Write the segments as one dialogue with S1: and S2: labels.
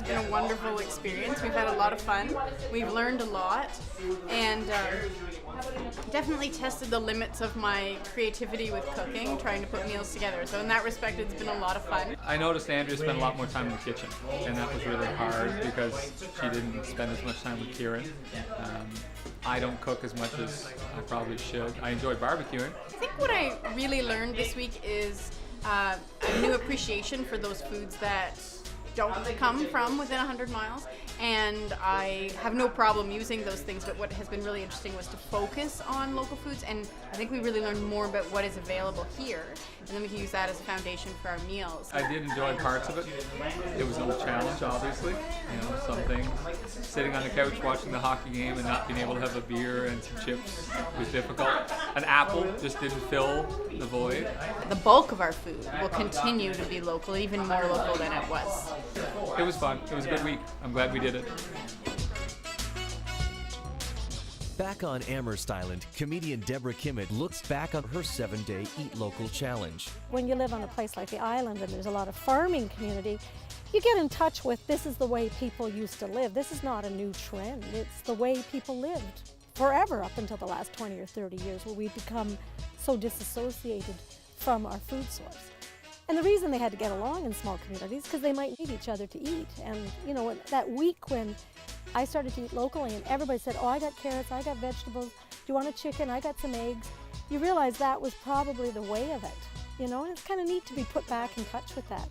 S1: It's been a wonderful experience. We've had a lot of fun. We've learned a lot, and definitely tested the limits of my creativity with cooking, trying to put meals together. So in that respect, it's been a lot of fun.
S2: I noticed Andrea spent a lot more time in the kitchen, and that was really hard because she didn't spend as much time with Kieran. I don't cook as much as I probably should. I enjoy barbecuing.
S1: I think what I really learned this week is a new appreciation for those foods that don't come from within 100 miles, and I have no problem using those things, but what has been really interesting was to focus on local foods, and I think we really learned more about what is available here, and then we can use that as a foundation for our meals.
S2: I did enjoy parts of it. It was a challenge, obviously. Some things. Sitting on the couch watching the hockey game and not being able to have a beer and some chips was difficult. An apple just didn't fill the void.
S1: The bulk of our food will continue to be local, even more local than it was.
S2: It was fun. It was a good week. I'm glad we did it.
S3: Back on Amherst Island, comedian Deborah Kimmett looks back on her 7-day Eat Local Challenge.
S4: When you live on a place like the island and there's a lot of farming community, you get in touch with this is the way people used to live. This is not a new trend. It's the way people lived forever up until the last 20 or 30 years, where we've become so disassociated from our food source. And the reason they had to get along in small communities is because they might need each other to eat. And that week when I started to eat locally and everybody said, oh, I got carrots, I got vegetables, do you want a chicken, I got some eggs, you realize that was probably the way of it, and it's kind of neat to be put back in touch with that.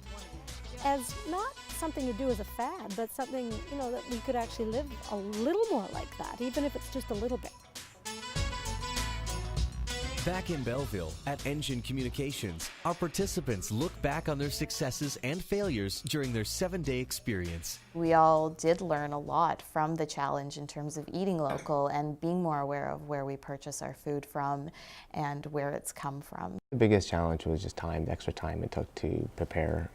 S4: As not something to do as a fad, but something, that we could actually live a little more like that, even if it's just a little bit.
S3: Back in Belleville at Engine Communications, our participants look back on their successes and failures during their 7-day experience.
S5: We all did learn a lot from the challenge in terms of eating local and being more aware of where we purchase our food from and where it's come from.
S6: The biggest challenge was just time, the extra time it took to prepare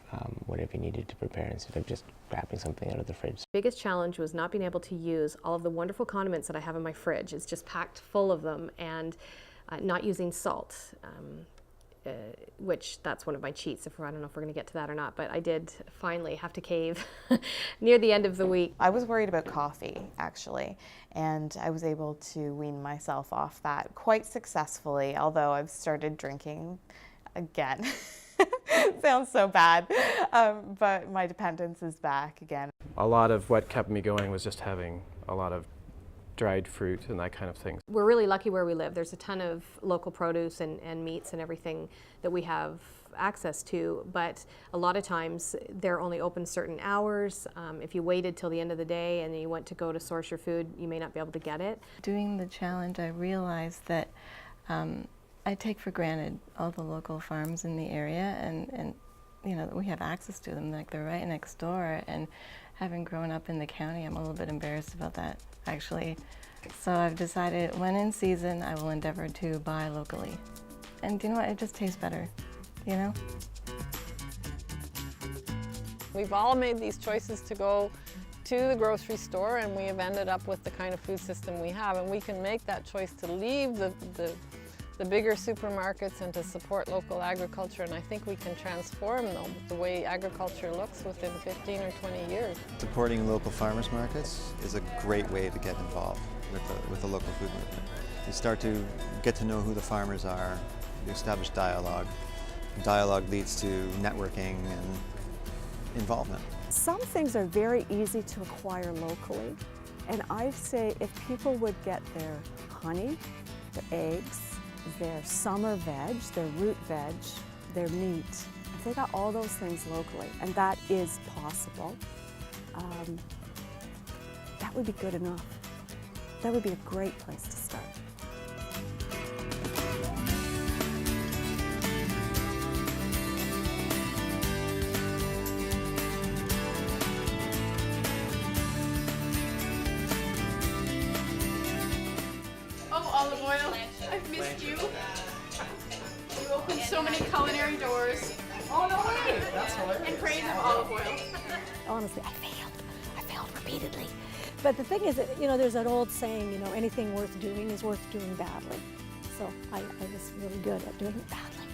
S6: whatever you needed to prepare instead of just grabbing something out of the fridge.
S7: The biggest challenge was not being able to use all of the wonderful condiments that I have in my fridge. It's just packed full of them, and not using salt, which that's one of my cheats. I don't know if we're going to get to that or not, but I did finally have to cave near the end of the week.
S5: I was worried about coffee, actually, and I was able to wean myself off that quite successfully, although I've started drinking again. Sounds so bad, but my dependence is back again.
S8: A lot of what kept me going was just having a lot of dried fruit and that kind of thing.
S7: We're really lucky where we live. There's a ton of local produce and meats and everything that we have access to, but a lot of times they're only open certain hours. If you waited till the end of the day and you went to go to source your food, you may not be able to get it.
S9: Doing the challenge, I realized that I take for granted all the local farms in the area, and that we have access to them, like they're right next door. And having grown up in the county, I'm a little bit embarrassed about that, actually. So I've decided when in season, I will endeavor to buy locally. And you know what, it just tastes better,
S10: We've all made these choices to go to the grocery store, and we have ended up with the kind of food system we have, and we can make that choice to leave the bigger supermarkets and to support local agriculture, and I think we can transform the way agriculture looks within 15 or 20 years.
S11: Supporting local farmers markets is a great way to get involved with the local food movement. You start to get to know who the farmers are, you establish dialogue. Dialogue leads to networking and involvement.
S12: Some things are very easy to acquire locally, and I say if people would get their honey, their eggs, their summer veg, their root veg, their meat, if they got all those things locally, and that is possible, that would be good enough. That would be a great place to start.
S1: Olive oil, I've missed you. You opened so many culinary doors.
S13: Oh, no way! That's hilarious.
S1: In praise of olive oil.
S4: Honestly, I failed repeatedly. But the thing is that, there's that old saying, anything worth doing is worth doing badly. So I was really good at doing it badly.